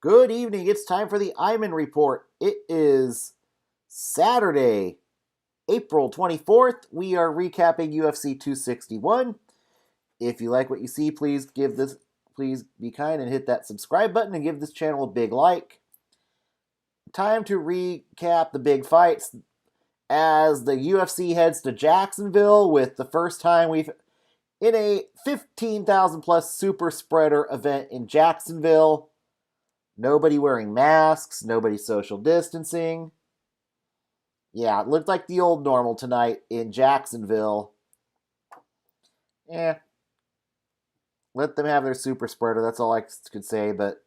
Good evening. It's time for the Iman Report. It is Saturday, April 24th. We are recapping UFC 261. If you like what you see, please be kind and hit that subscribe button and give this channel a big like. Time to recap the big fights as the UFC heads to Jacksonville with the first time we've in a 15,000 plus super spreader event in Jacksonville. Nobody wearing masks, nobody social distancing. Yeah, it looked like the old normal tonight in Jacksonville. Let them have their super spreader. That's all I could say. But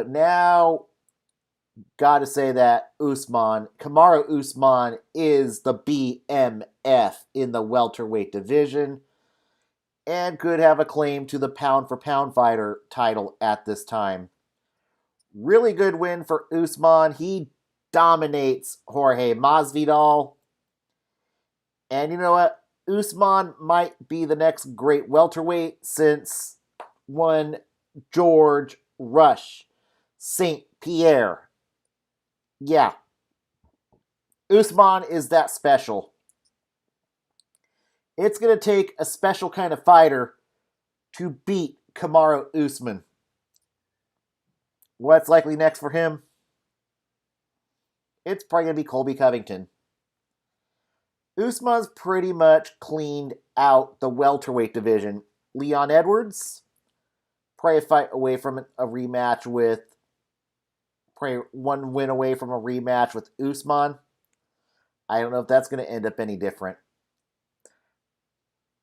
now, gotta say that Kamaru Usman is the BMF in the welterweight division and could have a claim to the pound-for-pound fighter title at this time. Really good win for Usman. He dominates Jorge Masvidal. And you know what? Usman might be the next great welterweight since one George Rush St. Pierre. Yeah. Usman is that special. It's going to take a special kind of fighter to beat Kamaru Usman. What's likely next for him? It's probably going to be Colby Covington. Usman's pretty much cleaned out the welterweight division. Leon Edwards, probably a fight away from a rematch with, probably one win away from a rematch with Usman. I don't know if that's going to end up any different.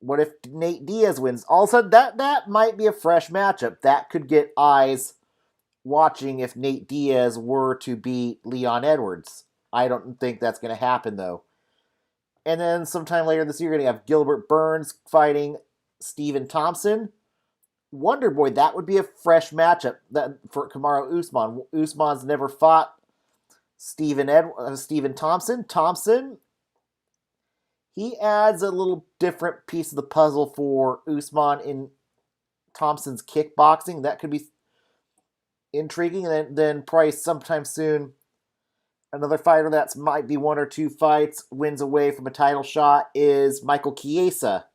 What if Nate Diaz wins? All of a sudden, that might be a fresh matchup. That could get eyes watching if Nate Diaz were to beat Leon Edwards. I don't think that's going to happen, though. And then sometime later this year, you're going to have Gilbert Burns fighting Stephen Thompson. Wonder Boy, that would be a fresh matchup for Kamaru Usman. Usman's never fought Stephen Thompson. Thompson, he adds a little different piece of the puzzle for Usman in Thompson's kickboxing. That could be intriguing. And then probably sometime soon, another fighter that might be one or two fights wins away from a title shot is Michael Chiesa.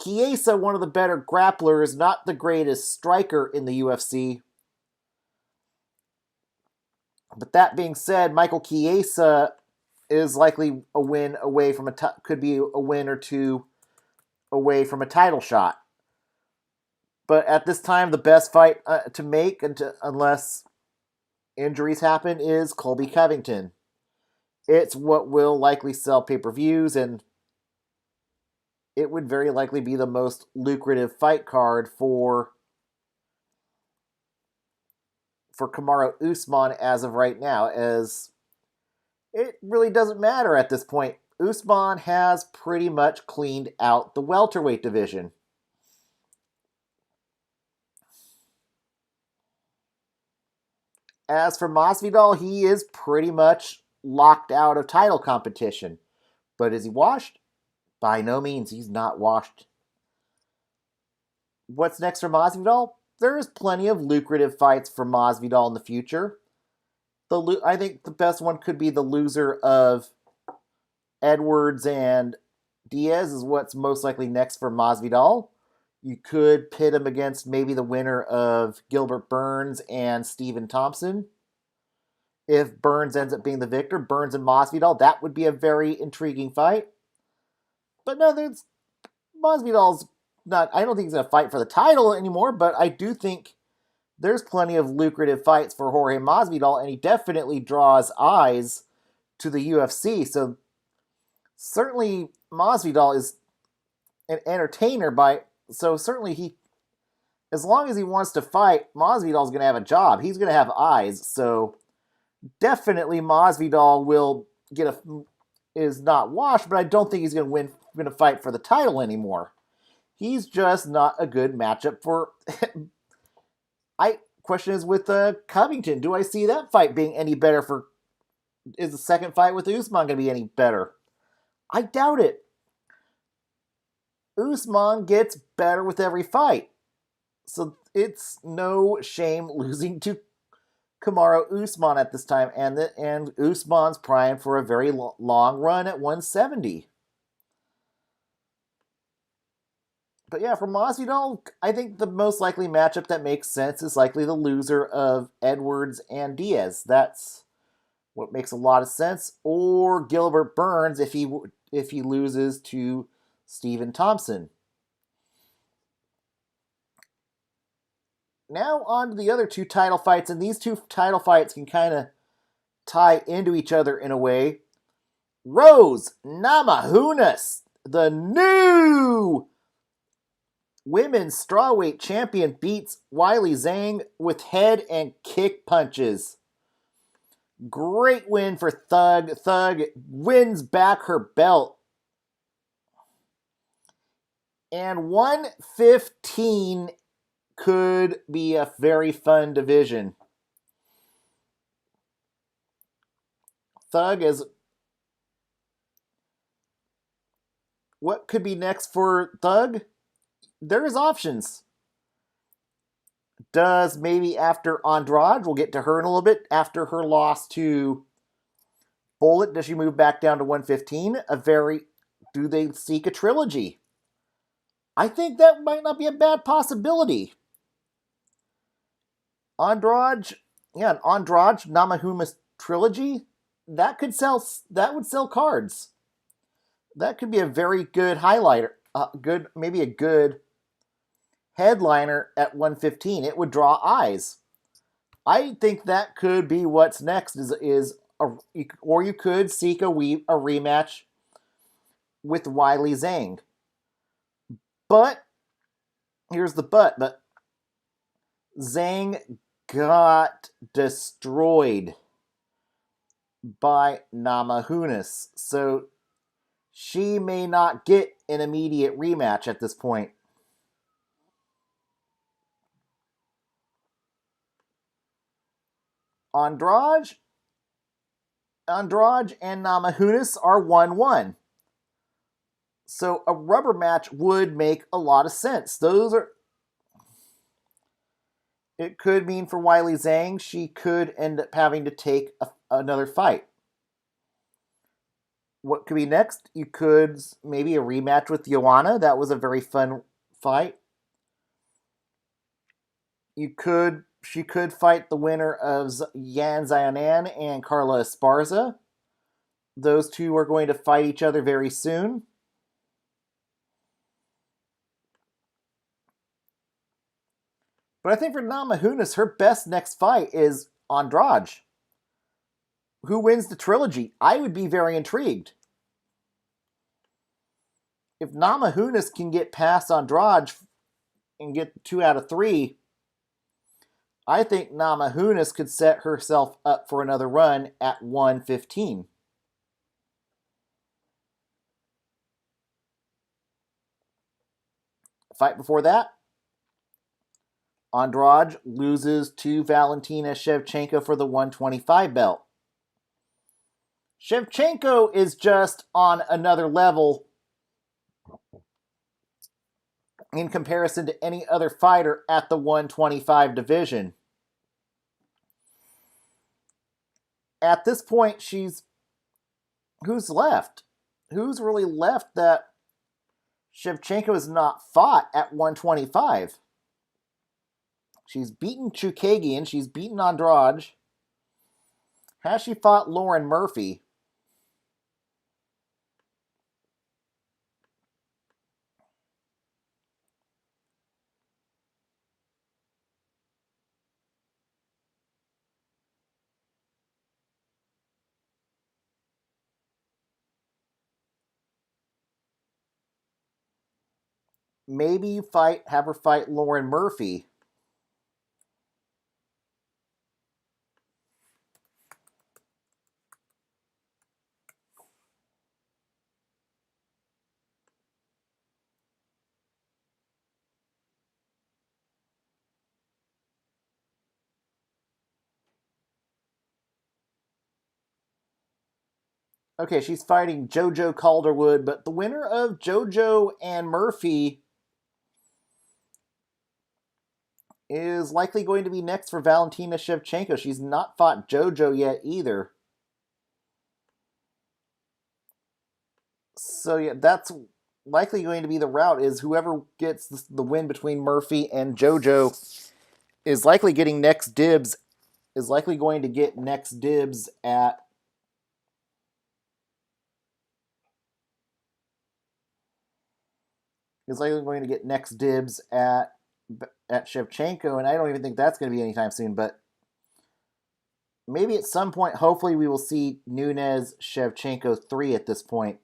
Chiesa, one of the better grapplers, not the greatest striker in the UFC. But that being said, Michael Chiesa is likely a win away from could be a win or two away from a title shot. But at this time, the best fight to make, unless injuries happen, is Colby Covington. It's what will likely sell pay-per-views, and it would very likely be the most lucrative fight card for Kamaru Usman as of right now, as it really doesn't matter at this point. Usman has pretty much cleaned out the welterweight division. As for Masvidal, he is pretty much locked out of title competition. But is he washed? By no means, he's not washed. What's next for Masvidal? There's plenty of lucrative fights for Masvidal in the future. I think the best one could be the loser of Edwards and Diaz is what's most likely next for Masvidal. You could pit him against maybe the winner of Gilbert Burns and Stephen Thompson. If Burns ends up being the victor, Burns and Masvidal, that would be a very intriguing fight. But no, Masvidal's not, I don't think he's going to fight for the title anymore, but I do think there's plenty of lucrative fights for Jorge Masvidal, and he definitely draws eyes to the UFC. So certainly Masvidal is an entertainer so certainly as long as he wants to fight, Masvidal's going to have a job. He's going to have eyes. So definitely Masvidal is not washed, but I don't think he's going to fight for the title anymore. He's just not a good matchup for. Question is with Covington. Do I see that fight being any better Is the second fight with Usman going to be any better? I doubt it. Usman gets better with every fight. So it's no shame losing to Kamaru Usman at this time, and Usman's primed for a very long run at 170. But yeah, for Masvidal, I think the most likely matchup that makes sense is likely the loser of Edwards and Diaz. That's what makes a lot of sense. Or Gilbert Burns if he loses to Stephen Thompson. Now on to the other two title fights, and these two title fights can kind of tie into each other in a way. Rose Namajunas, the new women's strawweight champion, beats Weili Zhang with head and kick punches. Great win for Thug. Thug wins back her belt. And 115 could be a very fun division. Thug is... What could be next for Thug? There's options. Does maybe after Andrade, we'll get to her in a little bit, after her loss to Bullet, does she move back down to 115? Do they seek a trilogy? I think that might not be a bad possibility. Andrade Namajunas trilogy, that would sell cards. That could be a very good highlighter, maybe a good headliner at 115. It would draw eyes. I think that could be what's next. Or you could seek a rematch with Weili Zhang. But here's the but. But Zhang got destroyed by Namajunas, so she may not get an immediate rematch at this point. Andrade and Namajunas are 1-1. So a rubber match would make a lot of sense. It could mean for Weili Zhang, she could end up having to take another fight. What could be next? You could maybe a rematch with Joanna. That was a very fun fight. She could fight the winner of Yan Xiaonan and Carla Esparza. Those two are going to fight each other very soon. But I think for Namajunas, her best next fight is Andrade. Who wins the trilogy? I would be very intrigued. If Namajunas can get past Andrade and get 2 out of 3, I think Namajunas could set herself up for another run at 115. Fight before that, Andrade loses to Valentina Shevchenko for the 125 belt. Shevchenko is just on another level in comparison to any other fighter at the 125 division. At this point, who's left? Who's really left that Shevchenko has not fought at 125? She's beaten Chukagian. She's beaten Andrade. Has she fought Lauren Murphy? Maybe you have her fight Lauren Murphy. Okay, she's fighting JoJo Calderwood, but the winner of JoJo and Murphy is likely going to be next for Valentina Shevchenko. She's not fought JoJo yet either. So yeah, that's likely going to be the route, is whoever gets the win between Murphy and JoJo is likely getting next dibs, is likely going to get next dibs at Shevchenko, and I don't even think that's going to be anytime soon, but maybe at some point, hopefully we will see Nunes Shevchenko 3 at this point.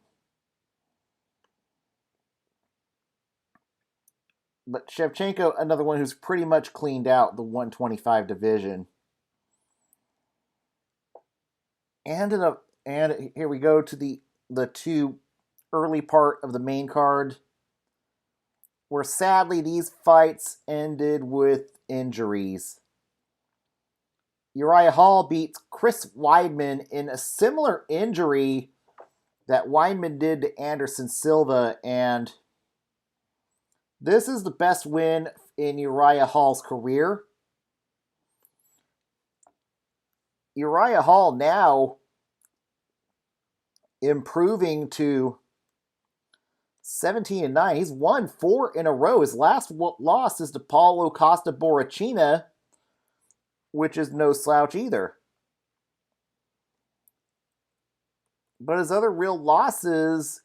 But Shevchenko, another one who's pretty much cleaned out the 125 division. And here we go to the two early part of the main card, where sadly these fights ended with injuries. Uriah Hall beats Chris Weidman in a similar injury that Weidman did to Anderson Silva, and this is the best win in Uriah Hall's career. Uriah Hall now improving to 17-9. He's won 4 in a row. His last loss is to Paulo Costa Borrachina, which is no slouch either. But his other real losses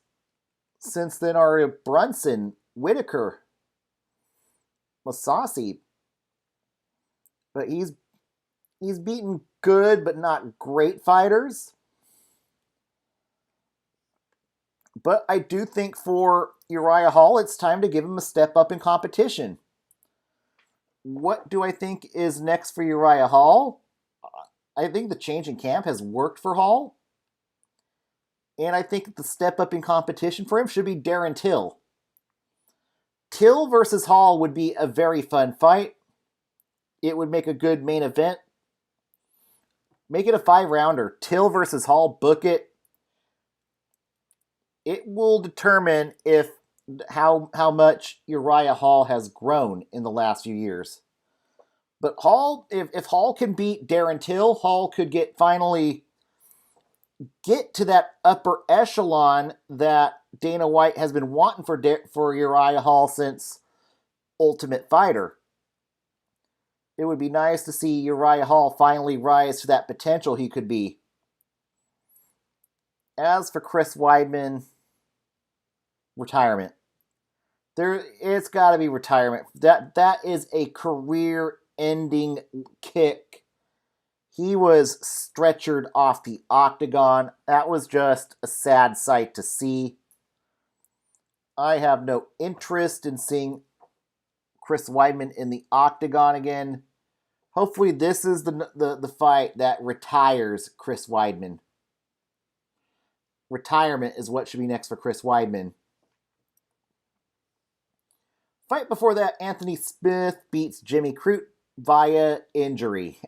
since then are Brunson, Whitaker, Masasi. But he's beaten good but not great fighters. But I do think for Uriah Hall, it's time to give him a step up in competition. What do I think is next for Uriah Hall? I think the change in camp has worked for Hall. And I think the step up in competition for him should be Darren Till. Till versus Hall would be a very fun fight. It would make a good main event. Make it a 5-rounder. Till versus Hall, book it. It will determine how much Uriah Hall has grown in the last few years. But Hall, if Hall can beat Darren Till, Hall could finally get to that upper echelon that Dana White has been wanting for Uriah Hall since Ultimate Fighter. It would be nice to see Uriah Hall finally rise to that potential he could be. As for Chris Weidman, retirement. It's got to be retirement. That is a career-ending kick. He was stretchered off the octagon. That was just a sad sight to see. I have no interest in seeing Chris Weidman in the octagon again. Hopefully this is the fight that retires Chris Weidman. Retirement is what should be next for Chris Weidman. Fight before that, Anthony Smith beats Jimmy Crute via injury.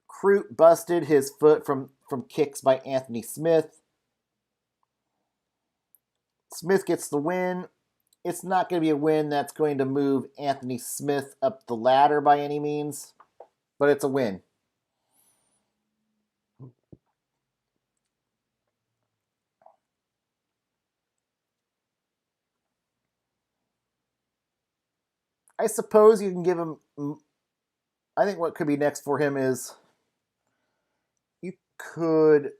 Crute busted his foot from kicks by Anthony Smith. Smith gets the win. It's not going to be a win that's going to move Anthony Smith up the ladder by any means, but it's a win. I suppose you can give him... I think what could be next for him is... You could...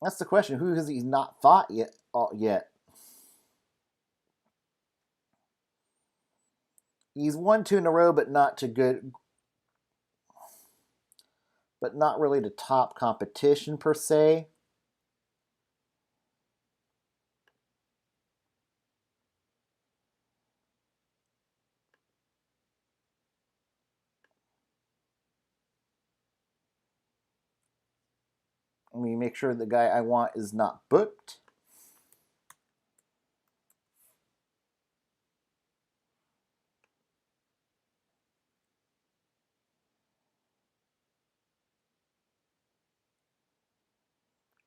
That's the question. Who has he not fought yet? He's won 2 in a row, but not to good... But not really to top competition, per se. Let me make sure the guy I want is not booked.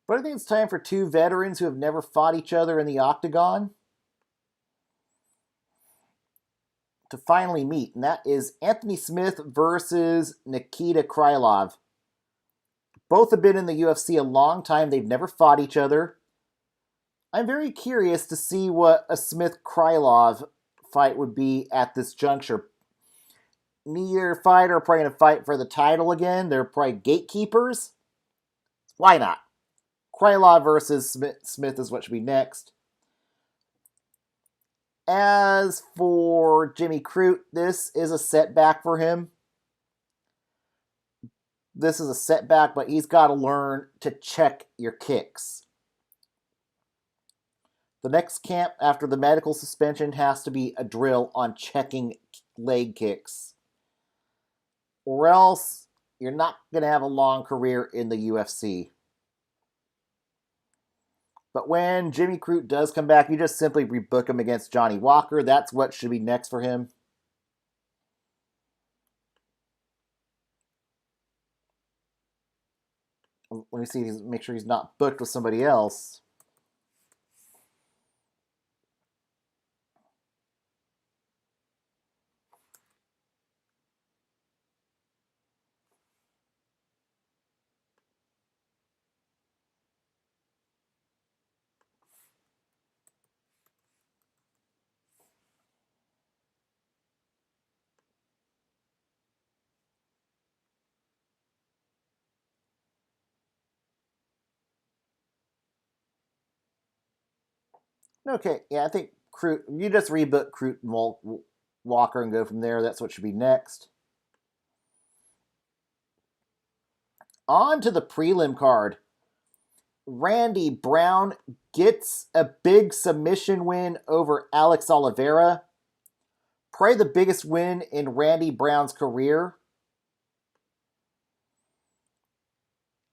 But I think it's time for 2 veterans who have never fought each other in the octagon. to finally meet, and that is Anthony Smith versus Nikita Krylov. Both have been in the UFC a long time. They've never fought each other. I'm very curious to see what a Smith-Krylov fight would be at this juncture. Neither fighter are probably going to fight for the title again. They're probably gatekeepers. Why not? Krylov versus Smith is what should be next. As for Jimmy Crute, this is a setback for him. This is a setback, but he's got to learn to check your kicks. The next camp after the medical suspension has to be a drill on checking leg kicks. Or else you're not going to have a long career in the UFC. But when Jimmy Crute does come back, you just simply rebook him against Johnny Walker. That's what should be next for him. Let me see, make sure he's not booked with somebody else. Okay, yeah, I think Crute, you just rebook Crute and Walker and go from there. That's what should be next. On to the prelim card. Randy Brown gets a big submission win over Alex Oliveira. Probably the biggest win in Randy Brown's career.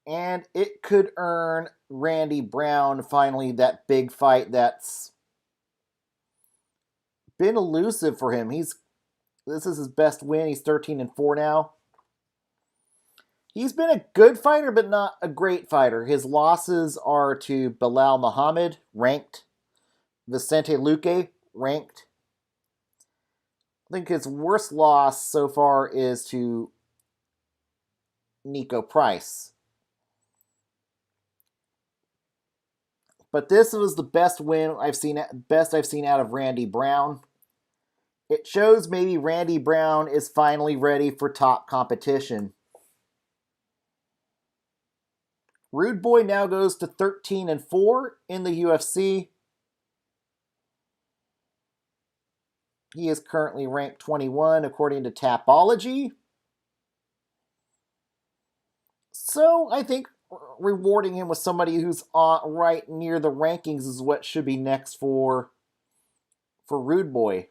And it could earn Randy Brown finally that big fight that's been elusive for him. This is his best win. He's 13-4 now. He's been a good fighter, but not a great fighter. His losses are to Bilal Muhammad, ranked. Vicente Luque, ranked. I think his worst loss so far is to Nico Price. But this was the best win I've seen out of Randy Brown. It shows maybe Randy Brown is finally ready for top competition. Rude Boy now goes to 13-4 in the UFC. He is currently ranked 21 according to Tapology. So I think rewarding him with somebody who's right near the rankings is what should be next for Rude Boy.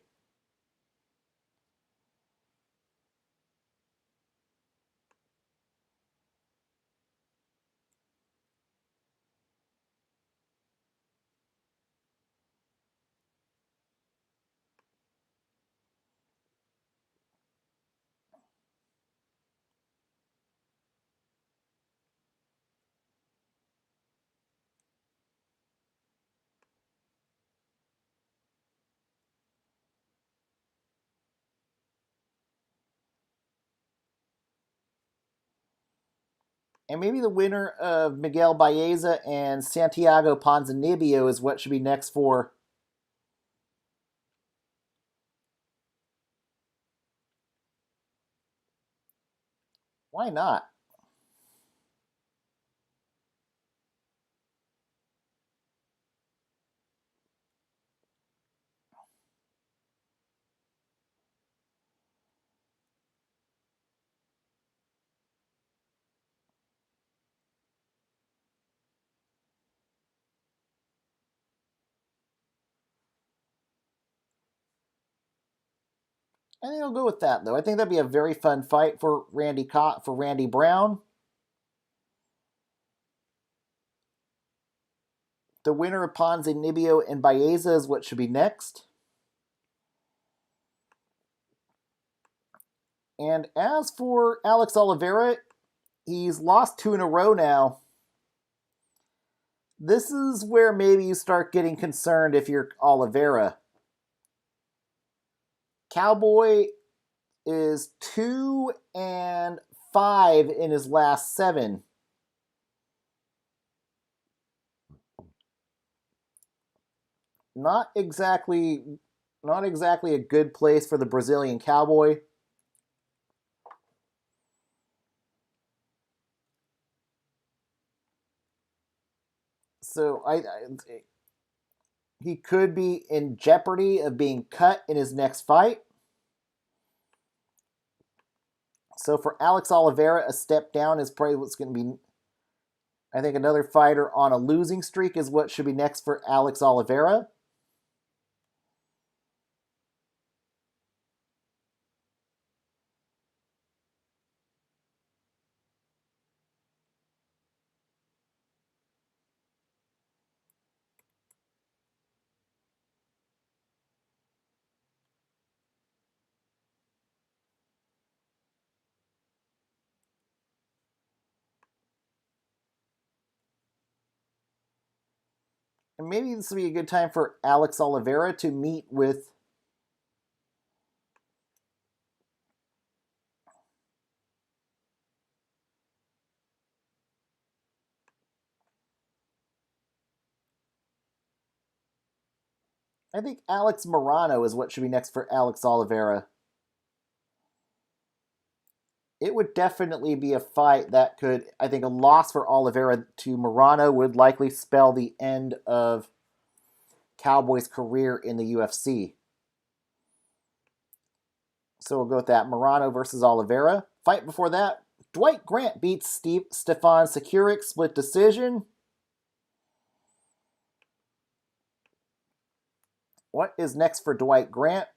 And maybe the winner of Miguel Baeza and Santiago Ponzinibbio is what should be next for. Why not? I think I'll go with that, though. I think that'd be a very fun fight for Randy Brown. The winner of Ponzinibbio and Baeza is what should be next. And as for Alex Oliveira, he's lost 2 in a row now. This is where maybe you start getting concerned if you're Oliveira. Cowboy is 2-5 in his last 7. Not exactly a good place for the Brazilian Cowboy. So he could be in jeopardy of being cut in his next fight. So for Alex Oliveira, a step down is probably what's going to be. I think another fighter on a losing streak is what should be next for Alex Oliveira. And maybe this would be a good time for Alex Oliveira to meet with I think Alex Morano is what should be next for Alex Oliveira. It would definitely be a fight that could, I think, a loss for Oliveira to Morano would likely spell the end of Cowboy's career in the UFC. So we'll go with that. Morano versus Oliveira. Fight before that, Dwight Grant beats Stefan Securic, split decision. What is next for Dwight Grant?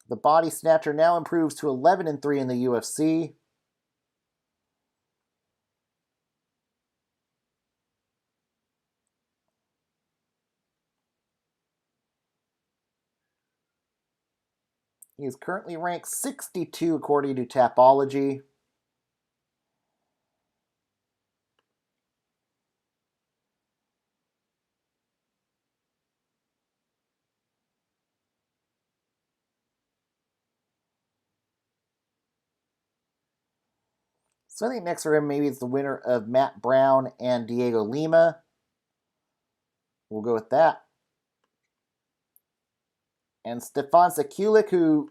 The body snatcher now improves to 11-3 in the UFC. He is currently ranked 62 according to Tapology. So I think next for him maybe it's the winner of Matt Brown and Diego Lima. We'll go with that. And Stefan Sekulik, who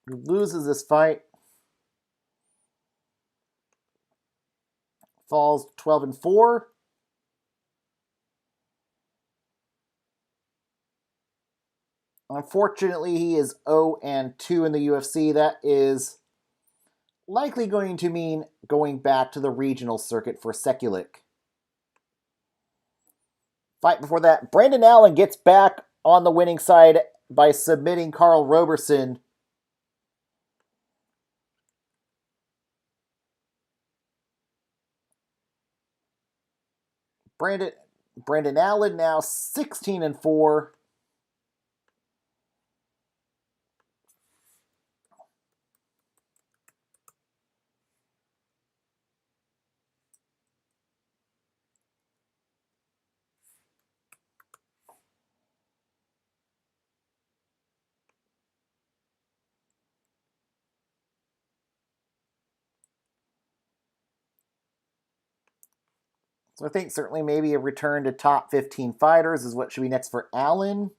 loses this fight, falls 12-4. Unfortunately, he is 0-2 in the UFC. That is likely going to mean going back to the regional circuit for Sekulik. Fight before that, Brandon Allen gets back on the winning side by submitting Carl Roberson. Brandon Allen now 16-4. So I think certainly maybe a return to top 15 fighters is what should be next for Allen.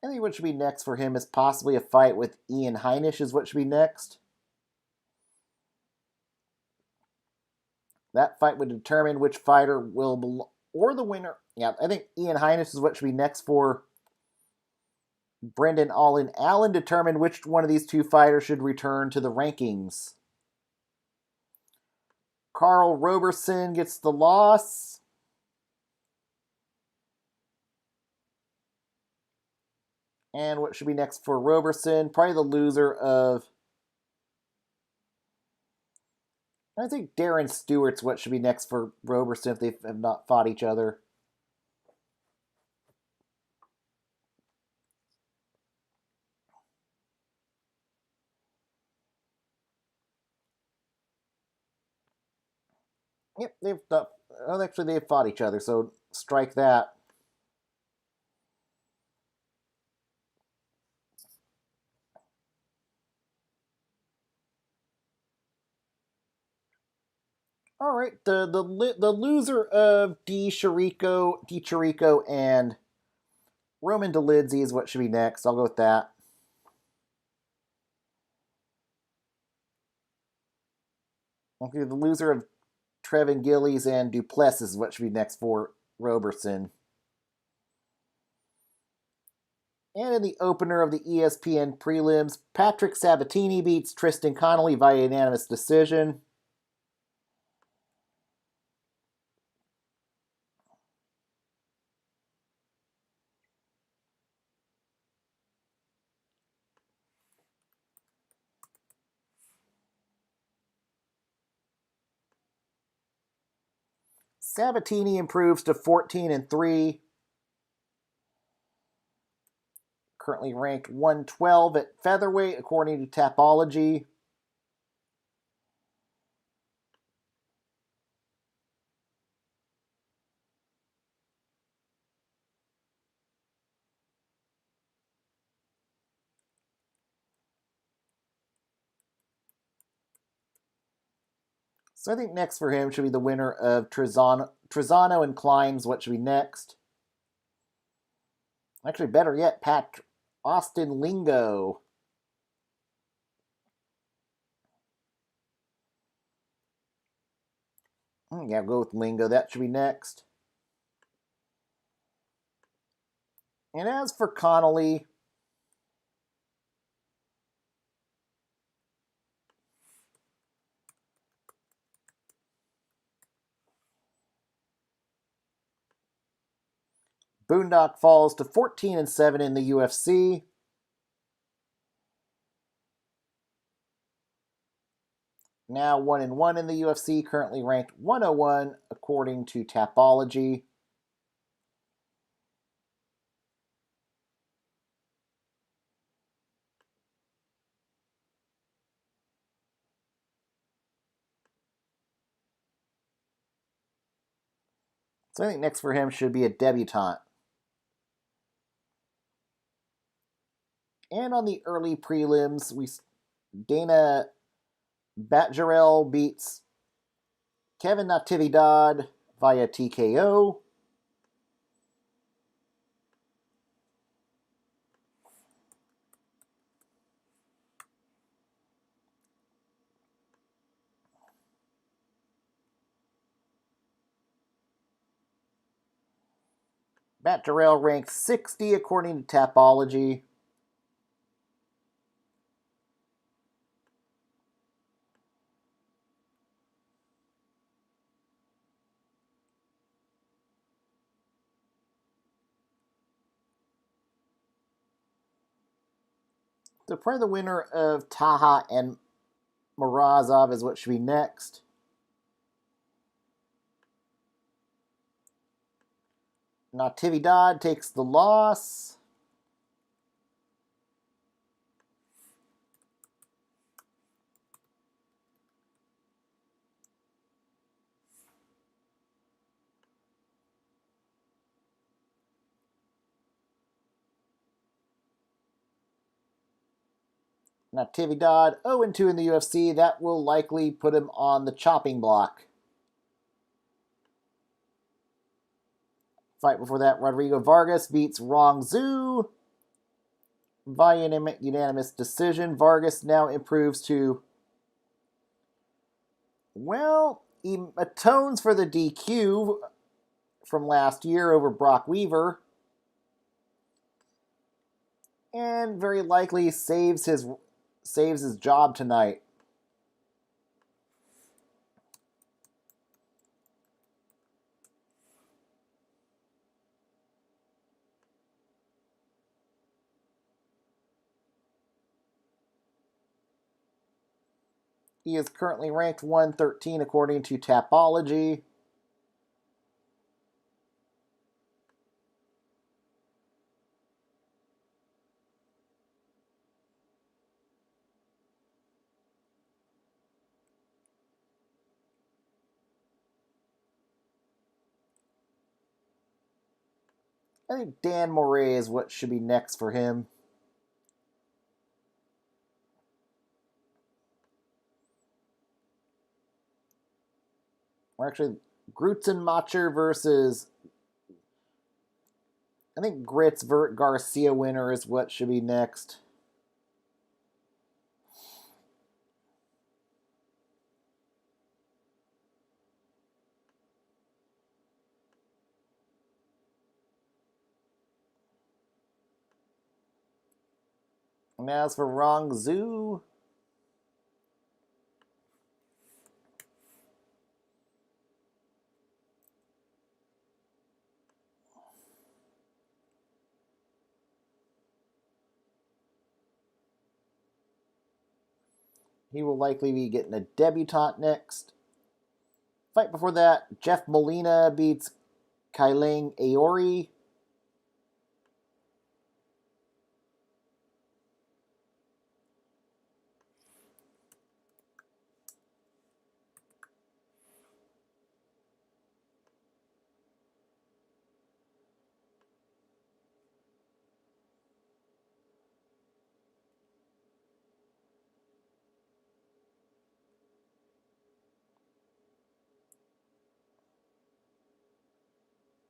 I think what should be next for him is possibly a fight with Ian Heinisch is what should be next. That fight would determine which fighter will or the winner. Yeah, I think Ian Heinisch is what should be next for Brendan Allen. Allen determine which one of these two fighters should return to the rankings. Carl Roberson gets the loss. And what should be next for Roberson? Probably the loser of... I think Darren Stewart's what should be next for Roberson if they have not fought each other. Yep, they've fought each other, so strike that. All right, the loser of Chirico and Roman Dolidze is what should be next. I'll go with that. Okay, the loser of Trevin Gillies and Duplessis is what should be next for Roberson. And in the opener of the ESPN prelims, Patrick Sabatini beats Tristan Connolly via unanimous decision. Sabatini improves to 14-3. Currently ranked 112 at featherweight according to Tapology. So I think next for him should be the winner of Trezano and Climbs. What should be next? Actually, better yet, Austin Lingo. Yeah, go with Lingo. That should be next. And as for Connolly, Boondock falls to 14-7 in the UFC. Now 1-1 in the UFC, currently ranked 101 according to Tapology. So I think next for him should be a debutante. And on the early prelims, Dana Batjarel beats Kevin Natividad via TKO. Batjarel ranked 60 according to Tapology. So probably the winner of Taha and Morozov is what should be next. Natividad takes the loss. Natividad 0-2 in the UFC. That will likely put him on the chopping block. Fight before that, Rodrigo Vargas beats Rong Zhu. via unanimous decision. Vargas now improves to, well, he atones for the DQ from last year over Brock Weaver, and very likely saves his job tonight. He is currently ranked 113 according to Tapology. I think Dan Moret is what should be next for him. Or actually, Grutzenmacher versus, I think Gritz Vert Garcia winner is what should be next. And as for Rong Zhu, he will likely be getting a debutante next. Fight before that, Jeff Molina beats Kailing Aori.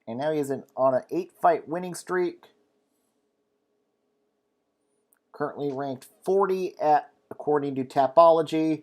And now he is on an 8-fight winning streak. Currently ranked 40 according to Tapology.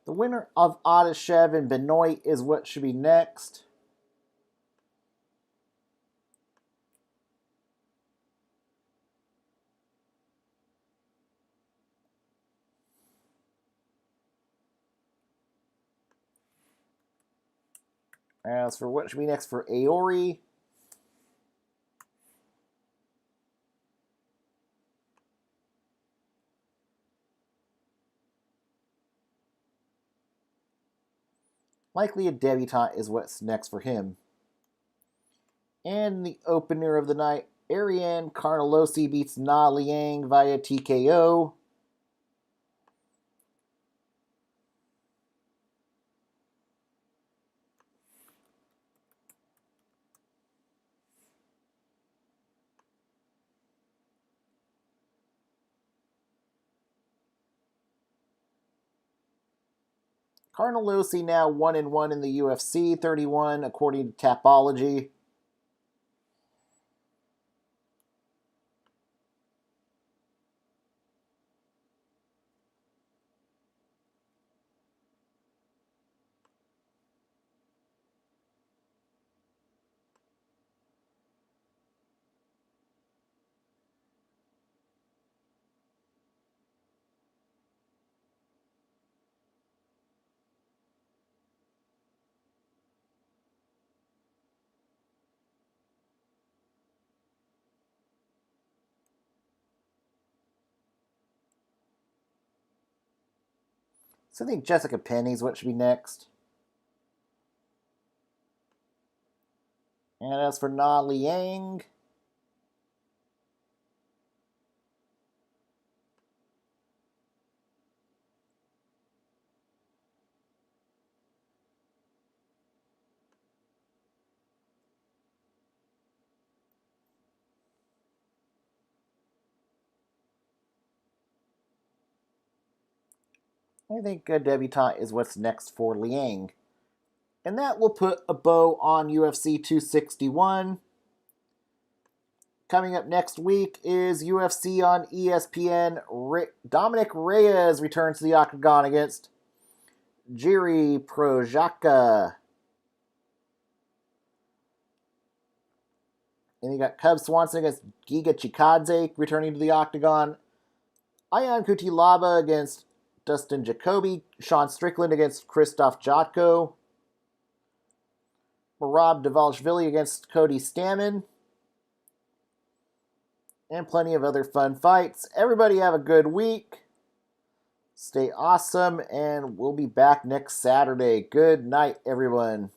The winner of Adeshev and Benoit is what should be next. As for what should be next for Aori, likely a debutante is what's next for him. And the opener of the night, Ariane Carnelosi beats Na Liang via TKO. Carnelosi now 1-1 in the UFC, 31 according to Tapology. So I think Jessica Penny's what should be next. And as for Na Liang, I think a debutante is what's next for Liang. And that will put a bow on UFC 261. Coming up next week is UFC on ESPN. Dominic Reyes returns to the octagon against Jiri Prochazka. And you got Cub Swanson against Giga Chikadze returning to the octagon. Ion Cutelaba against Dustin Jacoby. Sean Strickland against Krzysztof Jotko. Rob Dvalishvili against Cody Stamann. And plenty of other fun fights. Everybody have a good week. Stay awesome, and we'll be back next Saturday. Good night, everyone.